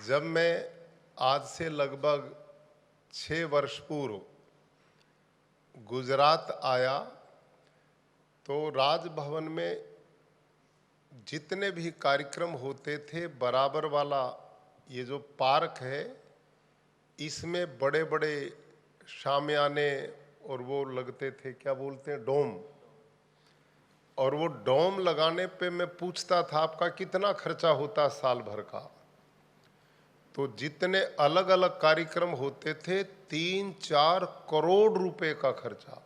जब मैं आज से लगभग 6 वर्ष पूर्व गुजरात आया तो राजभवन में जितने भी कार्यक्रम होते थे बराबर वाला ये जो पार्क है इसमें बड़े बड़े शामियाने और वो लगते थे, क्या बोलते हैं, डोम। और वो डोम लगाने पे मैं पूछता था आपका कितना खर्चा होता साल भर का। तो जितने अलग अलग कार्यक्रम होते थे 3-4 करोड़ रुपए का खर्चा।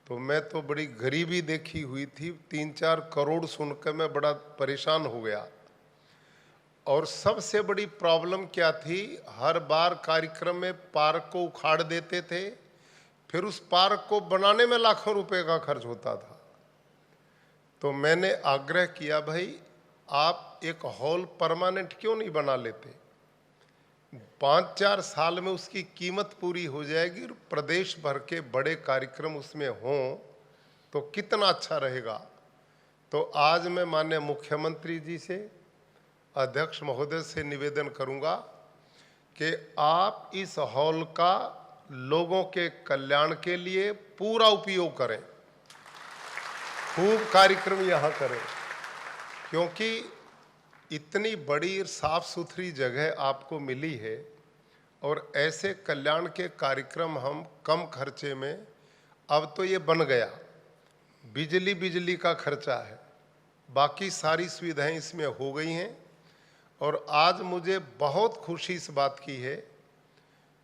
तो मैं तो बड़ी गरीबी देखी हुई थी, 3-4 करोड़ सुनकर मैं बड़ा परेशान हो गया। और सबसे बड़ी प्रॉब्लम क्या थी, हर बार कार्यक्रम में पार्क को उखाड़ देते थे, फिर उस पार्क को बनाने में लाखों रुपए का खर्च होता था। तो मैंने आग्रह किया, भाई आप एक हॉल परमानेंट क्यों नहीं बना लेते, 5-4 साल में उसकी कीमत पूरी हो जाएगी और प्रदेश भर के बड़े कार्यक्रम उसमें हों तो कितना अच्छा रहेगा। तो आज मैं माननीय मुख्यमंत्री जी से, अध्यक्ष महोदय से निवेदन करूंगा कि आप इस हॉल का लोगों के कल्याण के लिए पूरा उपयोग करें, खूब कार्यक्रम यहाँ करें, क्योंकि इतनी बड़ी साफ सुथरी जगह आपको मिली है और ऐसे कल्याण के कार्यक्रम हम कम खर्चे में, अब तो ये बन गया, बिजली का खर्चा है, बाकी सारी सुविधाएं इसमें हो गई हैं। और आज मुझे बहुत खुशी इस बात की है,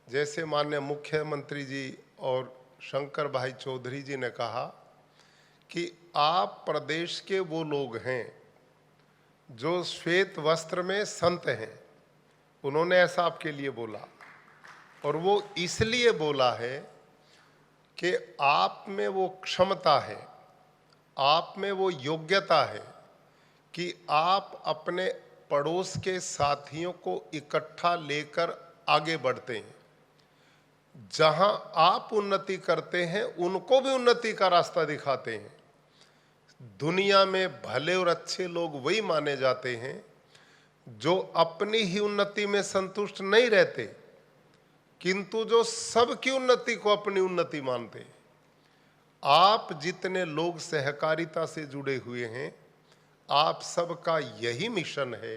जैसे माननीय मुख्यमंत्री जी और शंकर भाई चौधरी जी ने कहा कि आप प्रदेश के वो लोग हैं जो श्वेत वस्त्र में संत हैं। उन्होंने ऐसा आपके लिए बोला और वो इसलिए बोला है कि आप में वो क्षमता है, आप में वो योग्यता है कि आप अपने पड़ोस के साथियों को इकट्ठा लेकर आगे बढ़ते हैं। जहां आप उन्नति करते हैं उनको भी उन्नति का रास्ता दिखाते हैं। दुनिया में भले और अच्छे लोग वही माने जाते हैं जो अपनी ही उन्नति में संतुष्ट नहीं रहते, किंतु जो सबकी उन्नति को अपनी उन्नति मानते हैं। आप जितने लोग सहकारिता से जुड़े हुए हैं, आप सबका यही मिशन है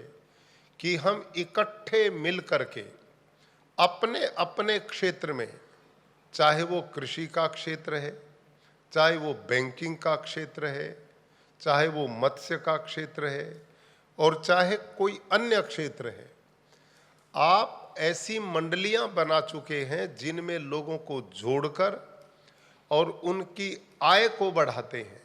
कि हम इकट्ठे मिल करके अपने अपने क्षेत्र में, चाहे वो कृषि का क्षेत्र है, चाहे वो बैंकिंग का क्षेत्र है, चाहे वो मत्स्य का क्षेत्र है और चाहे कोई अन्य क्षेत्र है, आप ऐसी मंडलियां बना चुके हैं जिनमें लोगों को जोड़कर और उनकी आय को बढ़ाते हैं,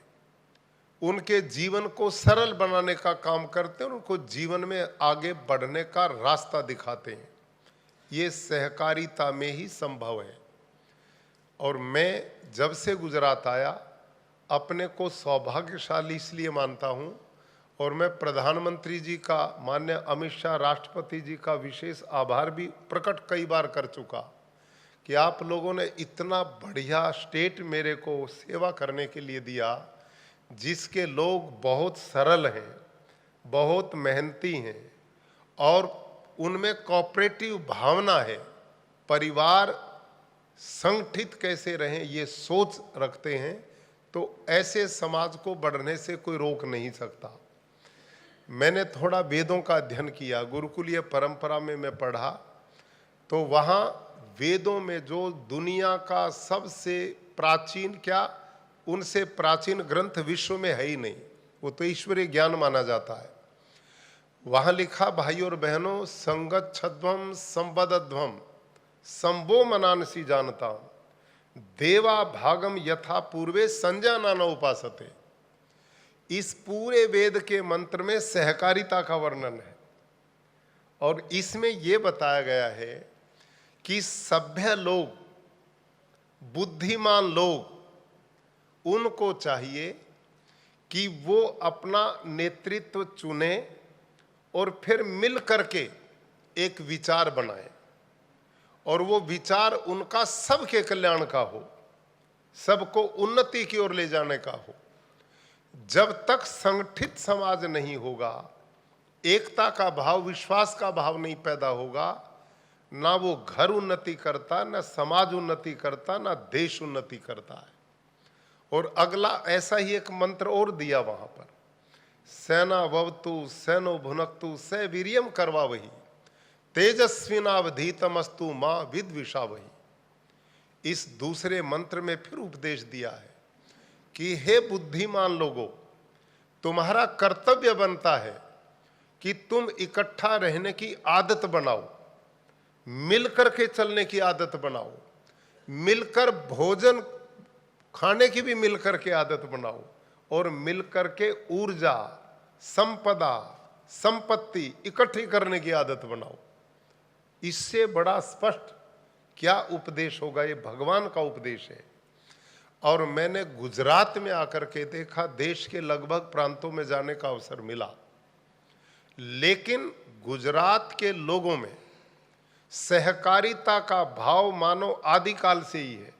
उनके जीवन को सरल बनाने का काम करते हैं और उनको जीवन में आगे बढ़ने का रास्ता दिखाते हैं। ये सहकारिता में ही संभव है। और मैं जब से गुजरात आया अपने को सौभाग्यशाली इसलिए मानता हूँ, और मैं प्रधानमंत्री जी का, माननीय अमित शाह राष्ट्रपति जी का विशेष आभार भी प्रकट कई बार कर चुका कि आप लोगों ने इतना बढ़िया स्टेट मेरे को सेवा करने के लिए दिया, जिसके लोग बहुत सरल हैं, बहुत मेहनती हैं और उनमें कोऑपरेटिव भावना है, परिवार संगठित कैसे रहें ये सोच रखते हैं। तो ऐसे समाज को बढ़ने से कोई रोक नहीं सकता। मैंने थोड़ा वेदों का अध्ययन किया, गुरुकुलीय परंपरा में मैं पढ़ा, तो वहाँ वेदों में जो दुनिया का सबसे प्राचीन, क्या उनसे प्राचीन ग्रंथ विश्व में है ही नहीं, वो तो ईश्वरीय ज्ञान माना जाता है। वहां लिखा, भाइयों और बहनों, संगच्छध्वम संबद्धध्वम संभो मनानसी जानता देवा भागम यथा पूर्वे संजाना उपासते। इस पूरे वेद के मंत्र में सहकारिता का वर्णन है और इसमें यह बताया गया है कि सभ्य लोग, बुद्धिमान लोग, उनको चाहिए कि वो अपना नेतृत्व चुने और फिर मिल करके एक विचार बनाए और वो विचार उनका सबके कल्याण का हो, सबको उन्नति की ओर ले जाने का हो। जब तक संगठित समाज नहीं होगा एकता का भाव, विश्वास का भाव नहीं पैदा होगा, ना वो घर उन्नति करता, ना समाज उन्नति करता, ना देश उन्नति करता है। और अगला ऐसा ही एक मंत्र और दिया वहां पर, सेना ववतु सैनो भुनक्तु स वीर्यम करवा वही तेजस्विनावधीतमस्तु मां विद्विषा वही। इस दूसरे मंत्र में फिर उपदेश दिया है कि हे बुद्धिमान लोगों, तुम्हारा कर्तव्य बनता है कि तुम इकट्ठा रहने की आदत बनाओ, मिलकर के चलने की आदत बनाओ, मिलकर भोजन खाने की भी मिलकर के आदत बनाओ, और मिलकर के ऊर्जा, संपदा, संपत्ति इकट्ठी करने की आदत बनाओ। इससे बड़ा स्पष्ट क्या उपदेश होगा? ये भगवान का उपदेश है। और मैंने गुजरात में आकर के देखा, देश के लगभग प्रांतों में जाने का अवसर मिला, लेकिन गुजरात के लोगों में सहकारिता का भाव मानो आदिकाल से ही है।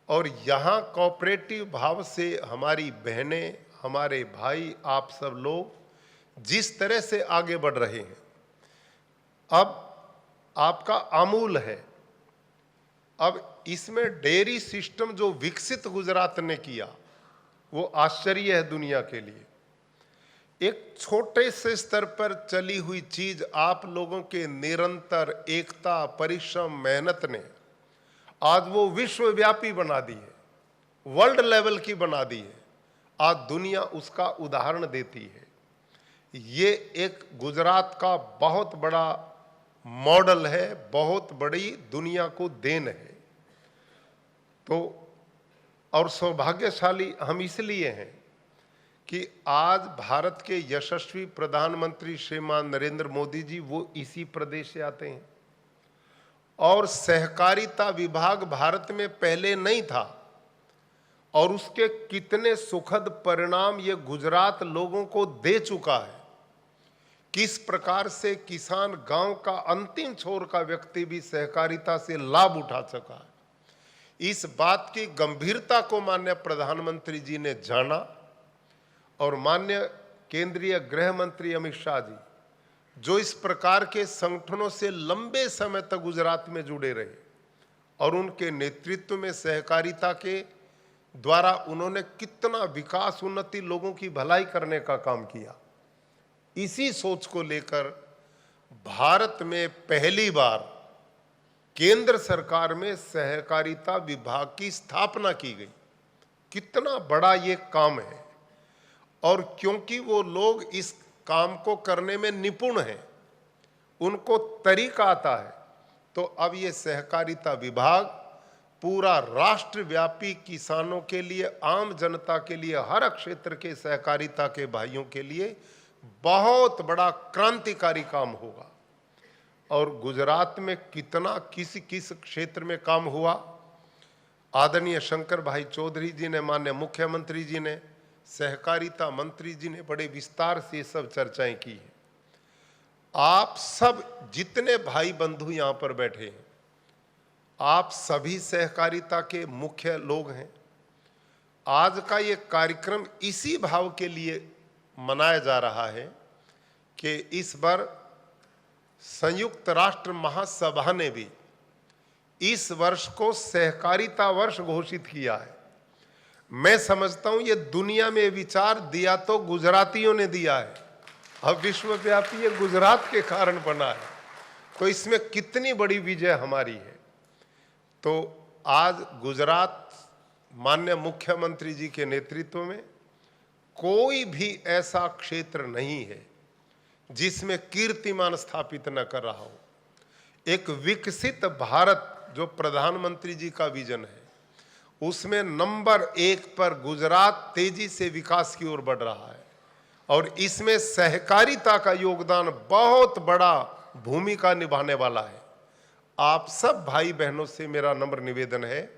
और यहाँ कोऑपरेटिव भाव से हमारी बहनें, हमारे भाई, आप सब लोग जिस तरह से आगे बढ़ रहे हैं, अब आपका आमूल है। अब इसमें डेयरी सिस्टम जो विकसित गुजरात ने किया, वो आश्चर्य है दुनिया के लिए। एक छोटे से स्तर पर चली हुई चीज आप लोगों के निरंतर एकता, परिश्रम, मेहनत ने आज वो विश्वव्यापी बना दी है, वर्ल्ड लेवल की बना दी है। आज दुनिया उसका उदाहरण देती है। ये एक गुजरात का बहुत बड़ा मॉडल है, बहुत बड़ी दुनिया को देन है। तो और सौभाग्यशाली हम इसलिए हैं कि आज भारत के यशस्वी प्रधानमंत्री श्रीमान नरेंद्र मोदी जी वो इसी प्रदेश से आते हैं। और सहकारिता विभाग भारत में पहले नहीं था, और उसके कितने सुखद परिणाम ये गुजरात लोगों को दे चुका है। किस प्रकार से किसान, गांव का अंतिम छोर का व्यक्ति भी सहकारिता से लाभ उठा सका है। इस बात की गंभीरता को माननीय प्रधानमंत्री जी ने जाना, और माननीय केंद्रीय गृह मंत्री अमित शाह जी, जो इस प्रकार के संगठनों से लंबे समय तक गुजरात में जुड़े रहे, और उनके नेतृत्व में सहकारिता के द्वारा उन्होंने कितना विकास, उन्नति, लोगों की भलाई करने का काम किया। इसी सोच को लेकर भारत में पहली बार केंद्र सरकार में सहकारिता विभाग की स्थापना की गई। कितना बड़ा ये काम है। और क्योंकि वो लोग इस काम को करने में निपुण हैं, उनको तरीका आता है, तो अब ये सहकारिता विभाग पूरा राष्ट्रव्यापी किसानों के लिए, आम जनता के लिए, हर क्षेत्र के सहकारिता के भाइयों के लिए बहुत बड़ा क्रांतिकारी काम होगा। और गुजरात में कितना किस किस क्षेत्र में काम हुआ, आदरणीय शंकर भाई चौधरी जी ने, माननीय मुख्यमंत्री जी ने, सहकारिता मंत्री जी ने बड़े विस्तार से ये सब चर्चाएं की हैं। आप सब जितने भाई बंधु यहाँ पर बैठे हैं, आप सभी सहकारिता के मुख्य लोग हैं। आज का ये कार्यक्रम इसी भाव के लिए मनाया जा रहा है कि इस बार संयुक्त राष्ट्र महासभा ने भी इस वर्ष को सहकारिता वर्ष घोषित किया है। मैं समझता हूं ये दुनिया में विचार दिया तो गुजरातियों ने दिया है, अब विश्वव्यापी ये गुजरात के कारण बना है। तो इसमें कितनी बड़ी विजय हमारी है। तो आज गुजरात माननीय मुख्यमंत्री जी के नेतृत्व में कोई भी ऐसा क्षेत्र नहीं है जिसमें कीर्तिमान स्थापित न कर रहा हो। एक विकसित भारत जो प्रधानमंत्री जी का विजन है, उसमें नंबर 1 पर गुजरात तेजी से विकास की ओर बढ़ रहा है। और इसमें सहकारिता का योगदान बहुत बड़ा भूमिका निभाने वाला है। आप सब भाई बहनों से मेरा नम्र निवेदन है,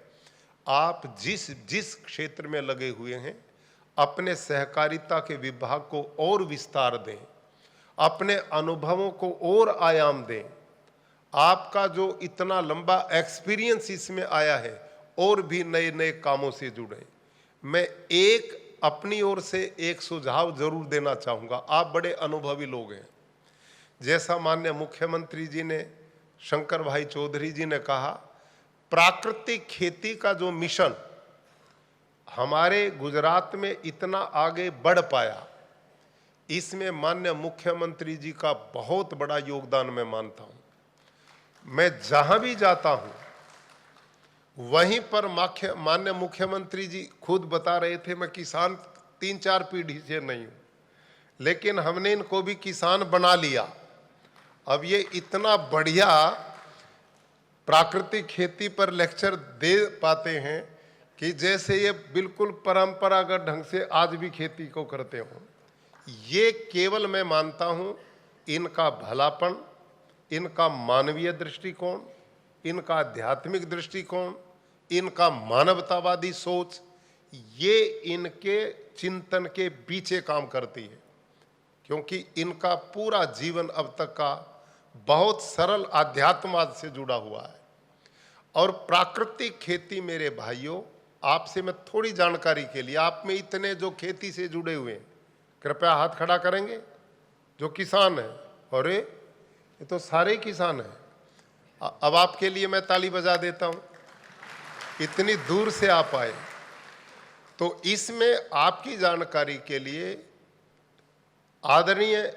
आप जिस जिस क्षेत्र में लगे हुए हैं, अपने सहकारिता के विभाग को और विस्तार दें, अपने अनुभवों को और आयाम दें। आपका जो इतना लंबा एक्सपीरियंस इसमें आया है, और भी नए नए कामों से जुड़े। मैं एक अपनी ओर से एक सुझाव जरूर देना चाहूँगा। आप बड़े अनुभवी लोग हैं। जैसा माननीय मुख्यमंत्री जी ने, शंकर भाई चौधरी जी ने कहा, प्राकृतिक खेती का जो मिशन हमारे गुजरात में इतना आगे बढ़ पाया, इसमें माननीय मुख्यमंत्री जी का बहुत बड़ा योगदान मैं मानता हूं। मैं जहां भी जाता हूं वहीं पर माननीय मुख्यमंत्री जी खुद बता रहे थे, मैं किसान 3-4 पीढ़ी से नहीं हूं, लेकिन हमने इनको भी किसान बना लिया। अब ये इतना बढ़िया प्राकृतिक खेती पर लेक्चर दे पाते हैं कि जैसे ये बिल्कुल परंपरागत ढंग से आज भी खेती को करते हों। ये केवल मैं मानता हूं इनका भलापन, इनका मानवीय दृष्टिकोण, इनका आध्यात्मिक दृष्टिकोण, इनका मानवतावादी सोच, ये इनके चिंतन के पीछे काम करती है, क्योंकि इनका पूरा जीवन अब तक का बहुत सरल आध्यात्मवाद से जुड़ा हुआ है। और प्राकृतिक खेती, मेरे भाइयों, आपसे मैं थोड़ी जानकारी के लिए, आप में इतने जो खेती से जुड़े हुए हैं, कृपया हाथ खड़ा करेंगे जो किसान है। अरे ये तो सारे किसान हैं। अब आपके लिए मैं ताली बजा देता हूं, इतनी दूर से आप आए। तो इसमें आपकी जानकारी के लिए आदरणीय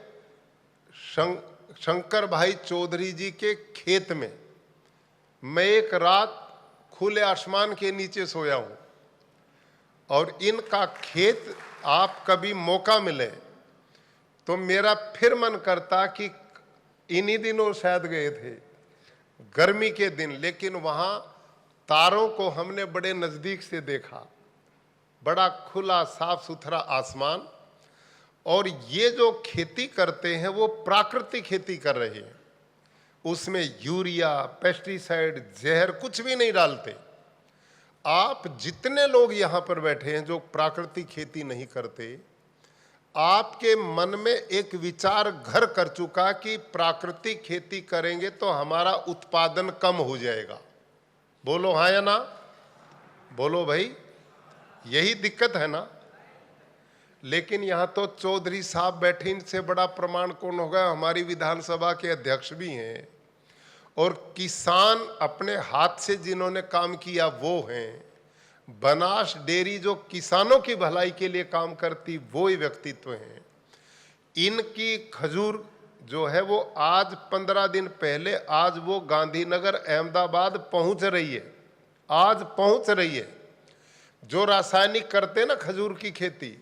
शंकर भाई चौधरी जी के खेत में मैं एक रात खुले आसमान के नीचे सोया हूं, और इनका खेत आप कभी मौका मिले तो मेरा फिर मन करता कि इन्हीं दिनों शायद गए थे, गर्मी के दिन, लेकिन वहां तारों को हमने बड़े नजदीक से देखा, बड़ा खुला साफ सुथरा आसमान। और ये जो खेती करते हैं वो प्राकृतिक खेती कर रहे हैं, उसमें यूरिया, पेस्टिसाइड, जहर कुछ भी नहीं डालते। आप जितने लोग यहां पर बैठे हैं जो प्राकृतिक खेती नहीं करते, आपके मन में एक विचार घर कर चुका कि प्राकृतिक खेती करेंगे तो हमारा उत्पादन कम हो जाएगा। बोलो हाँ या ना? बोलो भाई, यही दिक्कत है ना। लेकिन यहां तो चौधरी साहब बैठे, इनसे बड़ा प्रमाण कौन होगा? हमारी विधानसभा के अध्यक्ष भी हैं, और किसान अपने हाथ से जिन्होंने काम किया वो हैं। बनास डेयरी जो किसानों की भलाई के लिए काम करती, वो ही व्यक्तित्व हैं। इनकी खजूर जो है वो आज 15 दिन पहले, आज वो गांधीनगर अहमदाबाद पहुंच रही है, आज पहुंच रही है। जो रासायनिक करते हैं ना खजूर की खेती,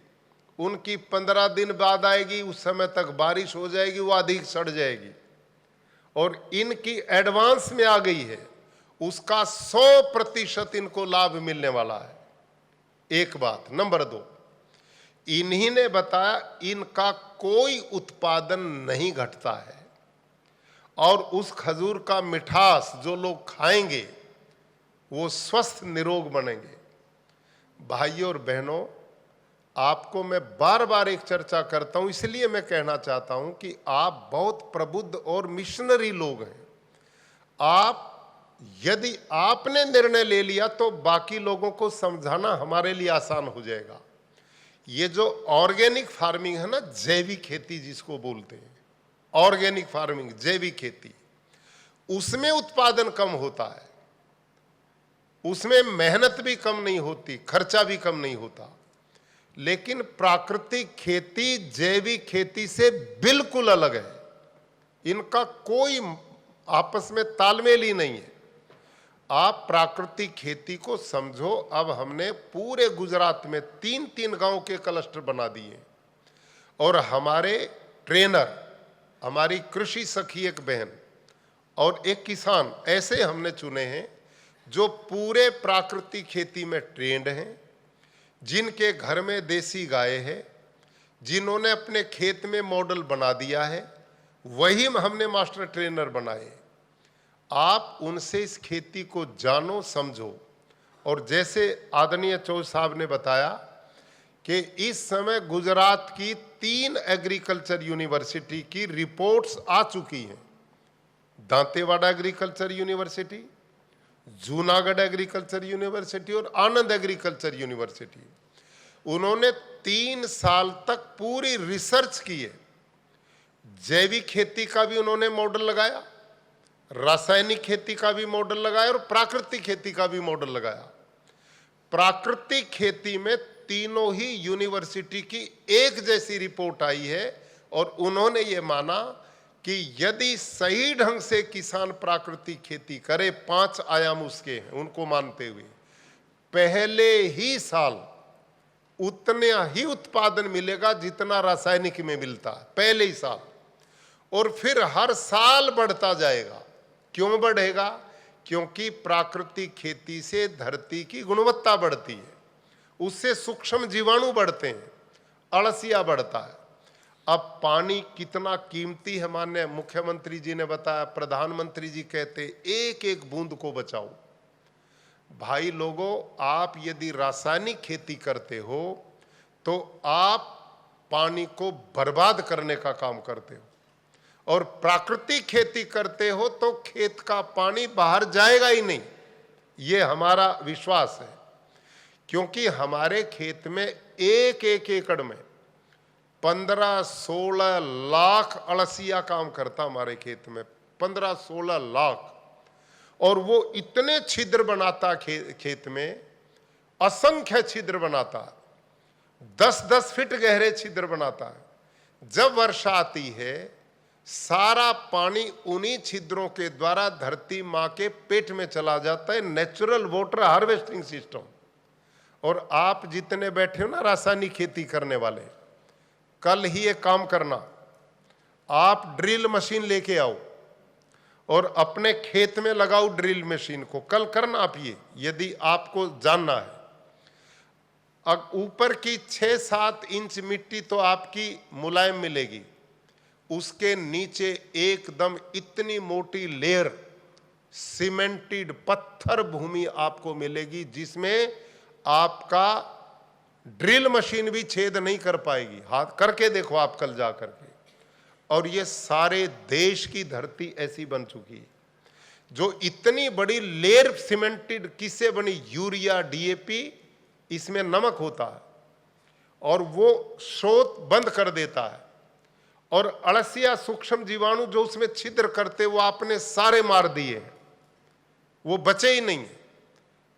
उनकी 15 दिन बाद आएगी, उस समय तक बारिश हो जाएगी, वो अधिक सड़ जाएगी। और इनकी एडवांस में आ गई है, उसका 100% इनको लाभ मिलने वाला है। एक बात। नंबर 2, इन्हीं ने बताया इनका कोई उत्पादन नहीं घटता है, और उस खजूर का मिठास जो लोग खाएंगे वो स्वस्थ निरोग बनेंगे। भाइयों और बहनों, आपको मैं बार बार एक चर्चा करता हूं, इसलिए मैं कहना चाहता हूं कि आप बहुत प्रबुद्ध और मिशनरी लोग हैं। आप, यदि आपने निर्णय ले लिया तो बाकी लोगों को समझाना हमारे लिए आसान हो जाएगा। ये जो ऑर्गेनिक फार्मिंग है ना, जैविक खेती जिसको बोलते हैं, ऑर्गेनिक फार्मिंग, जैविक खेती, उसमें उत्पादन कम होता है, उसमें मेहनत भी कम नहीं होती, खर्चा भी कम नहीं होता। लेकिन प्राकृतिक खेती जैविक खेती से बिल्कुल अलग है, इनका कोई आपस में तालमेल ही नहीं है। आप प्राकृतिक खेती को समझो। अब हमने पूरे गुजरात में 3-3 गांव के क्लस्टर बना दिए, और हमारे ट्रेनर, हमारी कृषि सखी एक बहन और एक किसान, ऐसे हमने चुने हैं जो पूरे प्राकृतिक खेती में ट्रेंड हैं, जिनके घर में देसी गाय है, जिन्होंने अपने खेत में मॉडल बना दिया है, वही हमने मास्टर ट्रेनर बनाए। आप उनसे इस खेती को जानो, समझो। और जैसे आदरणीय चौधरी साहब ने बताया कि इस समय गुजरात की 3 एग्रीकल्चर यूनिवर्सिटी की रिपोर्ट्स आ चुकी हैं। Dantewada agriculture university, Junagadh agriculture university और आनंद एग्रीकल्चर यूनिवर्सिटी। उन्होंने 3 साल तक पूरी रिसर्च की है। जैविक खेती का भी उन्होंने मॉडल लगाया, रासायनिक खेती का भी मॉडल लगाया और प्राकृतिक खेती का भी मॉडल लगाया। प्राकृतिक खेती में तीनों ही यूनिवर्सिटी की एक जैसी रिपोर्ट आई है और उन्होंने ये माना कि यदि सही ढंग से किसान प्राकृतिक खेती करे, 5 आयाम उसके हैं उनको मानते हुए, पहले ही साल उतना ही उत्पादन मिलेगा जितना रासायनिक में मिलता है, पहले ही साल, और फिर हर साल बढ़ता जाएगा। क्यों बढ़ेगा? क्योंकि प्राकृतिक खेती से धरती की गुणवत्ता बढ़ती है, उससे सूक्ष्म जीवाणु बढ़ते हैं, अळसिया बढ़ता है। अब पानी कितना कीमती है, माननीय मुख्यमंत्री जी ने बताया, प्रधानमंत्री जी कहते एक एक बूंद को बचाओ। भाई लोगों, आप यदि रासायनिक खेती करते हो तो आप पानी को बर्बाद करने का काम करते हो, और प्राकृतिक खेती करते हो तो खेत का पानी बाहर जाएगा ही नहीं, ये हमारा विश्वास है। क्योंकि हमारे खेत में एक एक एकड़ में 15-16 लाख अळसिया काम करता, हमारे खेत में 15-16 लाख, और वो इतने छिद्र बनाता खेत में, असंख्य छिद्र बनाता, 10-10 फीट गहरे छिद्र बनाता है। जब वर्षा आती है, सारा पानी उन्हीं छिद्रों के द्वारा धरती मां के पेट में चला जाता है, नेचुरल वाटर हार्वेस्टिंग सिस्टम। और आप जितने बैठे हो ना रासायनिक खेती करने वाले, कल ही एक काम करना, आप ड्रिल मशीन लेके आओ और अपने खेत में लगाओ ड्रिल मशीन को, कल करना आप ये, यदि आपको जानना है। अब ऊपर की 6-7 इंच मिट्टी तो आपकी मुलायम मिलेगी, उसके नीचे एकदम इतनी मोटी लेयर सीमेंटेड पत्थर भूमि आपको मिलेगी, जिसमें आपका ड्रिल मशीन भी छेद नहीं कर पाएगी। हाथ करके देखो आप कल जा करके। और ये सारे देश की धरती ऐसी बन चुकी है, जो इतनी बड़ी लेयर सीमेंटेड किससे बनी? यूरिया, डीएपी, इसमें नमक होता है और वो स्रोत बंद कर देता है, और अळसिया सूक्ष्म जीवाणु जो उसमें छिद्र करते वो आपने सारे मार दिए, वो बचे ही नहीं।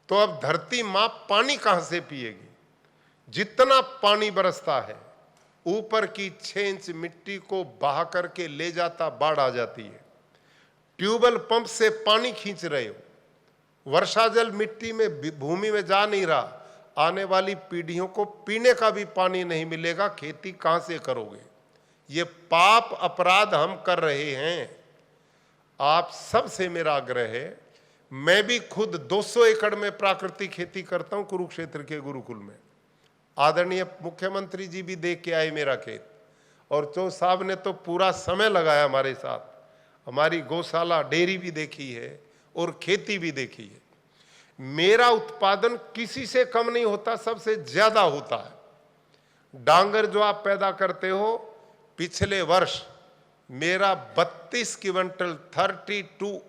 तो अब धरती मां पानी कहां से पिएगी? जितना पानी बरसता है, ऊपर की 6 इंच मिट्टी को बहा करके ले जाता, बाढ़ आ जाती है। ट्यूबवेल पंप से पानी खींच रहे हो, वर्षा जल मिट्टी में, भूमि में जा नहीं रहा, आने वाली पीढ़ियों को पीने का भी पानी नहीं मिलेगा, खेती कहां से करोगे? ये पाप अपराध हम कर रहे हैं। आप सबसे मेरा आग्रह है, मैं भी खुद 200 एकड़ में प्राकृतिक खेती करता हूं कुरुक्षेत्र के गुरुकुल में। आदरणीय मुख्यमंत्री जी भी देख के आए मेरा खेत, और चो साहब ने तो पूरा समय लगाया हमारे साथ, हमारी गौशाला, डेयरी भी देखी है और खेती भी देखी है। मेरा उत्पादन किसी से कम नहीं होता, सबसे ज्यादा होता है। डांगर जो आप पैदा करते हो, पिछले वर्ष मेरा 32 क्विंटल 32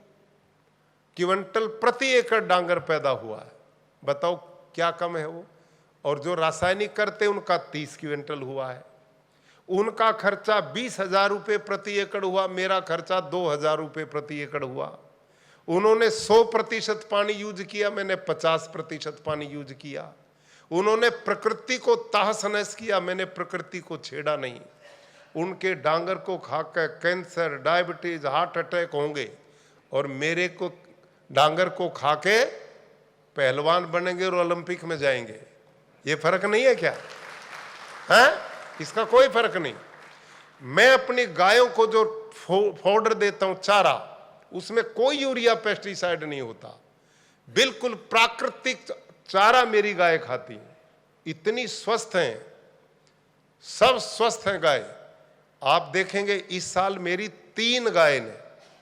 क्विंटल प्रति एकड़ डांगर पैदा हुआ है। बताओ क्या कम है वो? और जो रासायनिक करते उनका 30 क्विंटल हुआ है। उनका खर्चा 20,000 रुपये प्रति एकड़ हुआ, मेरा खर्चा 2,000 रुपये प्रति एकड़ हुआ। उन्होंने 100% पानी यूज किया, मैंने 50% पानी यूज किया। उन्होंने प्रकृति को तहस नहस किया, मैंने प्रकृति को छेड़ा नहीं। उनके डांगर को खाकर कैंसर, डायबिटीज, हार्ट अटैक होंगे, और मेरे को डांगर को खाके पहलवान बनेंगे और ओलंपिक में जाएंगे। ये फर्क नहीं है क्या? है? इसका कोई फर्क नहीं। मैं अपनी गायों को जो फोडर देता हूं, चारा, उसमें कोई यूरिया पेस्टिसाइड नहीं होता, बिल्कुल प्राकृतिक चारा मेरी गाय खाती है। इतनी स्वस्थ हैं, सब स्वस्थ हैं गाय। आप देखेंगे इस साल मेरी 3 गाय ने,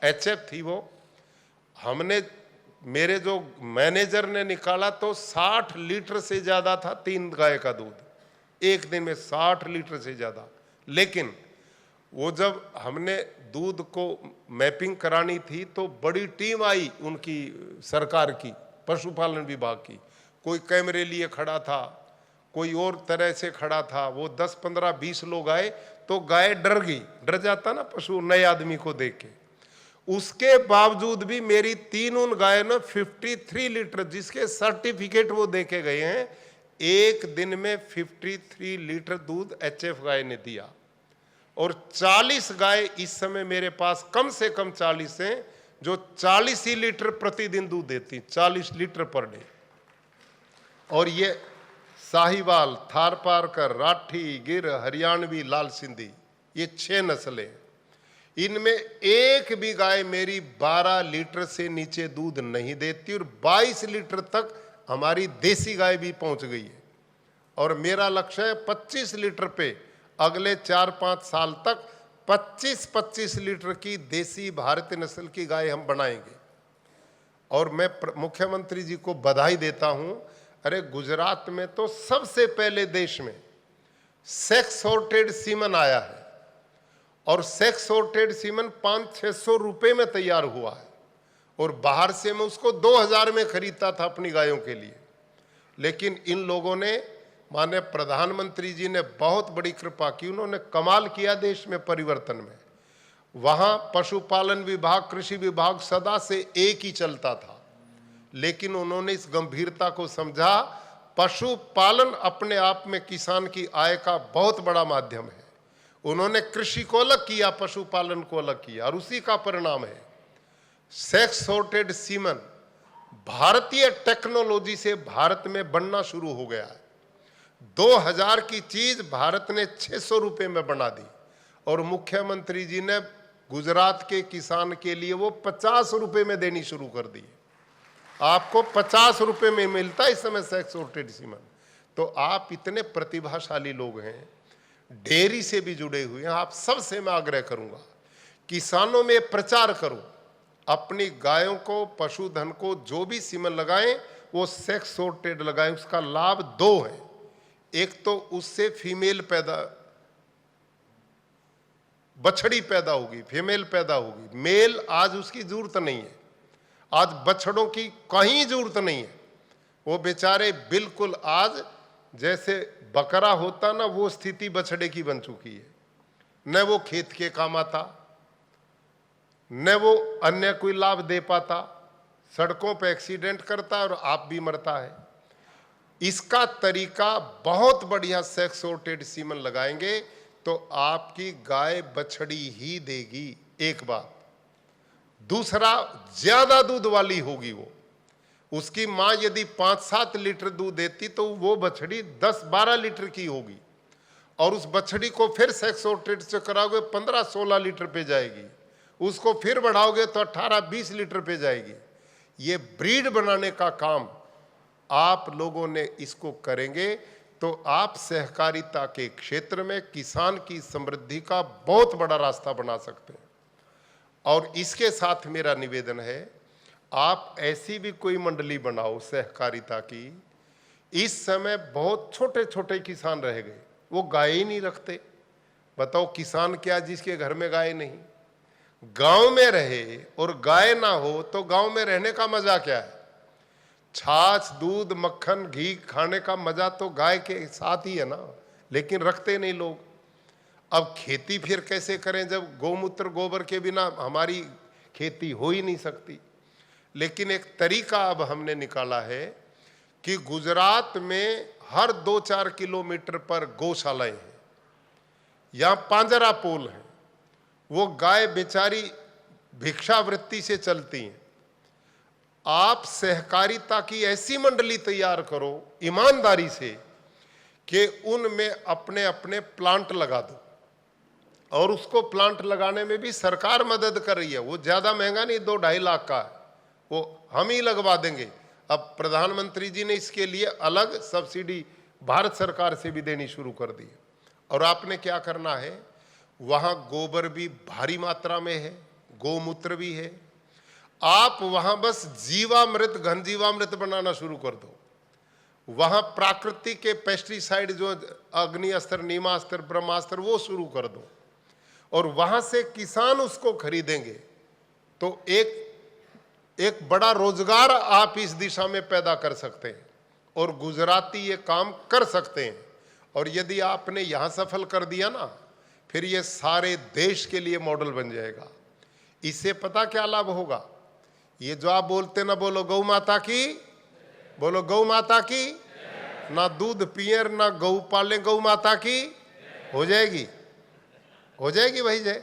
एचएफ थी वो, हमने, मेरे जो मैनेजर ने निकाला तो 60 लीटर से ज्यादा था 3 गाय का दूध, एक दिन में 60 लीटर से ज्यादा। लेकिन वो जब हमने दूध को मैपिंग करानी थी तो बड़ी टीम आई उनकी, सरकार की, पशुपालन विभाग की। कोई कैमरे लिए खड़ा था, कोई और तरह से खड़ा था, वो 10, 15, 20 लोग आए तो गाय डर गई, डर जाता ना पशु नए आदमी को देख के। उसके बावजूद भी मेरी 3 उन गाय ने 53 लीटर, जिसके सर्टिफिकेट वो देके गए हैं, एक दिन में 53 लीटर दूध HF गाय ने दिया। और 40 गाय इस समय मेरे पास कम से कम 40 हैं जो 40 ही लीटर प्रतिदिन दूध देती, 40 लीटर पर डे। और ये साहिवाल, थारपारकर, राठी, गिर, हरियाणवी, लाल सिंधी, ये 6 नस्लें। इनमें एक भी गाय मेरी 12 लीटर से नीचे दूध नहीं देती और 22 लीटर तक हमारी देसी गाय भी पहुंच गई है। और मेरा लक्ष्य है 25 लीटर पे अगले 4-5 साल तक 25-25 लीटर की देसी भारतीय नस्ल की गाय हम बनाएंगे। और मैं मुख्यमंत्री जी को बधाई देता हूं। अरे गुजरात में तो सबसे पहले देश में सेक्स सॉर्टेड सीमन आया है और सेक्स सॉर्टेड सीमन 500-600 रुपए में तैयार हुआ है और बाहर से मैं उसको 2000 में खरीदता था अपनी गायों के लिए। लेकिन इन लोगों ने, माननीय प्रधानमंत्री जी ने बहुत बड़ी कृपा की, उन्होंने कमाल किया देश में परिवर्तन में। वहां पशुपालन विभाग, कृषि विभाग सदा से एक ही चलता था, लेकिन उन्होंने इस गंभीरता को समझा। पशुपालन अपने आप में किसान की आय का बहुत बड़ा माध्यम है। उन्होंने कृषि को अलग किया, पशुपालन को अलग किया, और उसी का परिणाम है सेक्स सॉर्टेड सीमन भारतीय टेक्नोलॉजी से भारत में बनना शुरू हो गया है। 2000 की चीज भारत ने 600 रुपए में बना दी और मुख्यमंत्री जी ने गुजरात के किसान के लिए वो 50 रुपए में देनी शुरू कर दी। आपको 50 रुपए में मिलता है इस समय सेक्स सॉर्टेड सीमन। तो आप इतने प्रतिभाशाली लोग हैं, डेयरी से भी जुड़े हुए हैं, आप सबसे मैं आग्रह करूंगा किसानों में प्रचार करो, अपनी गायों को, पशुधन को जो भी सीमन लगाएं वो सेक्स सॉर्टेड लगाएं। उसका लाभ 2 है। एक तो उससे फीमेल बछड़ी पैदा होगी, फीमेल पैदा होगी। मेल आज उसकी जरूरत नहीं है, आज बछड़ों की कहीं जरूरत नहीं है। वो बेचारे बिल्कुल आज जैसे बकरा होता ना, वो स्थिति बछड़े की बन चुकी है। न वो खेत के काम आता, न वो अन्य कोई लाभ दे पाता, सड़कों पे एक्सीडेंट करता है और आप भी मरता है। इसका तरीका बहुत बढ़िया, सेक्स सॉर्टेड सीमन लगाएंगे तो आपकी गाय बछड़ी ही देगी, एक बात। दूसरा, ज्यादा दूध वाली होगी वो। उसकी मां यदि 5-7 लीटर दूध देती तो वो बछड़ी 10-12 लीटर की होगी और उस बछड़ी को फिर सेक्स सॉर्टेड से कराओगे 15-16 लीटर पे जाएगी, उसको फिर बढ़ाओगे तो 18-20 लीटर पे जाएगी। ये ब्रीड बनाने का काम आप लोगों ने इसको करेंगे तो आप सहकारिता के क्षेत्र में किसान की समृद्धि का बहुत बड़ा रास्ता बना सकते हैं। और इसके साथ मेरा निवेदन है, आप ऐसी भी कोई मंडली बनाओ सहकारिता की। इस समय बहुत छोटे छोटे किसान रह गए, वो गाय ही नहीं रखते। बताओ किसान क्या जिसके घर में गाय नहीं। गांव में रहे और गाय ना हो तो गांव में रहने का मजा क्या है? छाछ, दूध, मक्खन, घी खाने का मजा तो गाय के साथ ही है ना, लेकिन रखते नहीं लोग। अब खेती फिर कैसे करें जब गौमूत्र गोबर के बिना हमारी खेती हो ही नहीं सकती। लेकिन एक तरीका अब हमने निकाला है कि गुजरात में हर 2-4 किलोमीटर पर गौशालाएं हैं, यहाँ पांजरा पोल है। वो गाय बेचारी भिक्षावृत्ति से चलती हैं। आप सहकारिता की ऐसी मंडली तैयार करो ईमानदारी से कि उनमें अपने अपने प्लांट लगा दो, और उसको प्लांट लगाने में भी सरकार मदद कर रही है। वो ज्यादा महंगा नहीं, 2-2.5 लाख का है, वो हम ही लगवा देंगे। अब प्रधानमंत्री जी ने इसके लिए अलग सब्सिडी भारत सरकार से भी देनी शुरू कर दी है। और आपने क्या करना है, वहां गोबर भी भारी मात्रा में है, गौमूत्र भी है। आप वहां बस जीवामृत, घन जीवामृत बनाना शुरू कर दो। वहां प्राकृतिक के पेस्टिसाइड जो अग्निअस्त्र, नीमास्त्र, ब्रह्मास्त्र, वो शुरू कर दो और वहां से किसान उसको खरीदेंगे तो एक बड़ा रोजगार आप इस दिशा में पैदा कर सकते हैं। और गुजराती ये काम कर सकते हैं। और यदि आपने यहाँ सफल कर दिया ना, फिर ये सारे देश के लिए मॉडल बन जाएगा। इससे पता क्या लाभ होगा? ये जो आप बोलते ना, बोलो गौ माता की, बोलो गौ माता की, ना दूध पिए ना गौ पालें, गौ माता की हो जाएगी, हो जाएगी भाई जय।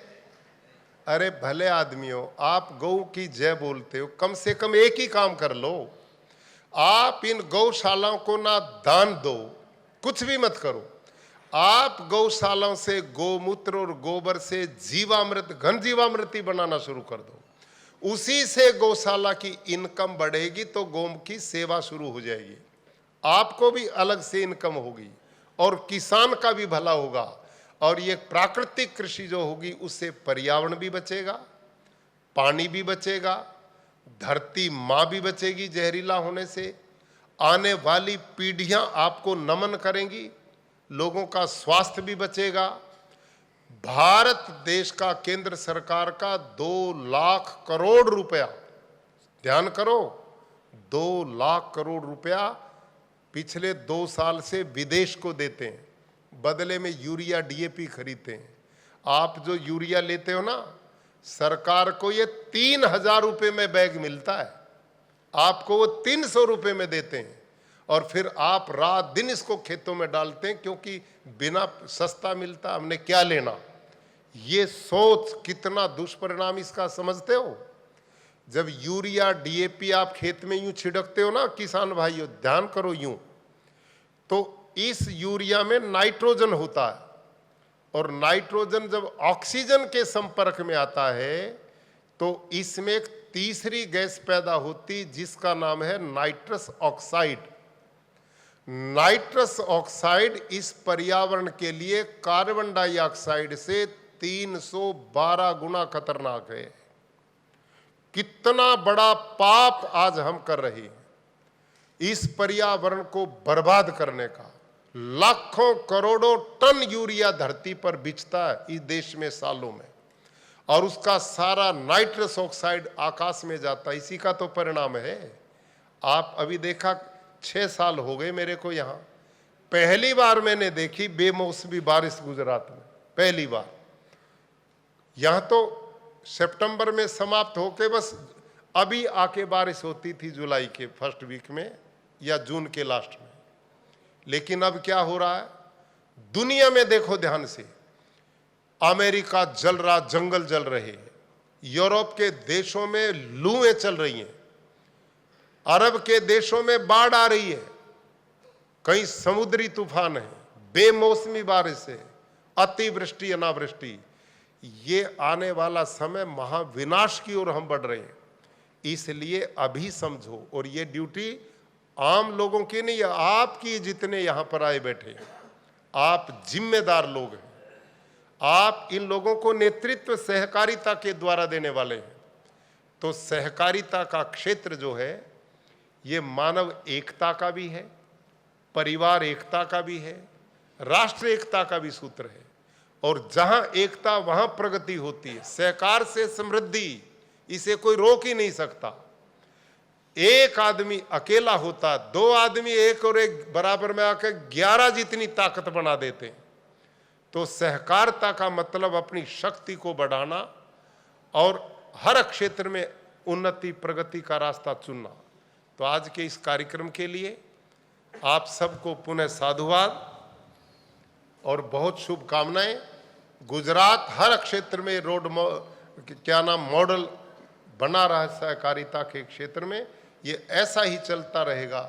अरे भले आदमियों, आप गौ की जय बोलते हो, कम से कम एक ही काम कर लो, आप इन गौशालाओं को ना दान दो, कुछ भी मत करो, आप गौशालाओं से गोमूत्र और गोबर से जीवामृत, घन जीवामृति बनाना शुरू कर दो। उसी से गौशाला की इनकम बढ़ेगी तो गौ की सेवा शुरू हो जाएगी, आपको भी अलग से इनकम होगी और किसान का भी भला होगा। और ये प्राकृतिक कृषि जो होगी उससे पर्यावरण भी बचेगा, पानी भी बचेगा, धरती माँ भी बचेगी जहरीला होने से, आने वाली पीढ़ियां आपको नमन करेंगी, लोगों का स्वास्थ्य भी बचेगा। भारत देश का, केंद्र सरकार का 2 लाख करोड़ रुपया, ध्यान करो, 2 लाख करोड़ रुपया पिछले 2 साल से विदेश को देते हैं, बदले में यूरिया डीएपी खरीदते हैं। आप जो यूरिया लेते हो ना, सरकार को ये 3,000 रुपये में बैग मिलता है, आपको वो 300 रुपये में देते हैं और फिर आप रात दिन इसको खेतों में डालते हैं, क्योंकि बिना सस्ता मिलता, हमने क्या लेना। ये सोच कितना दुष्परिणाम इसका समझते हो? जब यूरिया डीएपी आप खेत में यूं छिड़कते हो ना किसान भाइयों, ध्यान करो यूं, तो इस यूरिया में नाइट्रोजन होता है और नाइट्रोजन जब ऑक्सीजन के संपर्क में आता है तो इसमें एक तीसरी गैस पैदा होती जिसका नाम है नाइट्रस ऑक्साइड। नाइट्रस ऑक्साइड इस पर्यावरण के लिए कार्बन डाइऑक्साइड से 312 गुना खतरनाक है। कितना बड़ा पाप आज हम कर रहे हैं, इस पर्यावरण को बर्बाद करने का। लाखों करोड़ों टन यूरिया धरती पर बिछता है इस देश में सालों में, और उसका सारा नाइट्रस ऑक्साइड आकाश में जाता है। इसी का तो परिणाम है। आप अभी देखा, 6 साल हो गए मेरे को यहाँ, पहली बार मैंने देखी बेमौसमी बारिश गुजरात में, पहली बार। यहाँ तो सितंबर में समाप्त होके बस अभी आके बारिश होती थी जुलाई के फर्स्ट वीक में या जून के लास्ट में। लेकिन अब क्या हो रहा है दुनिया में, देखो ध्यान से, अमेरिका जल रहा, जंगल जल रहे हैं, यूरोप के देशों में लूएं चल रही हैं, अरब के देशों में बाढ़ आ रही है, कहीं समुद्री तूफान है, बेमौसमी बारिश है, अतिवृष्टि अनावृष्टि। ये आने वाला समय महाविनाश की ओर हम बढ़ रहे हैं। इसलिए अभी समझो, और ये ड्यूटी आम लोगों की नहीं है, आपकी, जितने यहाँ पर आए बैठे हैं, आप जिम्मेदार लोग हैं। आप इन लोगों को नेतृत्व सहकारिता के द्वारा देने वाले हैं। तो सहकारिता का क्षेत्र जो है ये मानव एकता का भी है, परिवार एकता का भी है, राष्ट्र एकता का भी सूत्र है। और जहां एकता वहां प्रगति होती है। सहकार से समृद्धि, इसे कोई रोक ही नहीं सकता। एक आदमी अकेला होता, 2 आदमी एक और एक बराबर में आकर 11 जितनी ताकत बना देते हैं। तो सहकारिता का मतलब अपनी शक्ति को बढ़ाना और हर क्षेत्र में उन्नति प्रगति का रास्ता चुनना। तो आज के इस कार्यक्रम के लिए आप सबको पुनः साधुवाद और बहुत शुभकामनाएं। गुजरात हर क्षेत्र में मॉडल बना रहा है सहकारिता के क्षेत्र में। ये ऐसा ही चलता रहेगा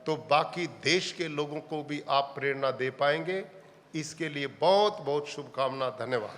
तो बाकी देश के लोगों को भी आप प्रेरणा दे पाएंगे। इसके लिए बहुत बहुत शुभकामना। धन्यवाद।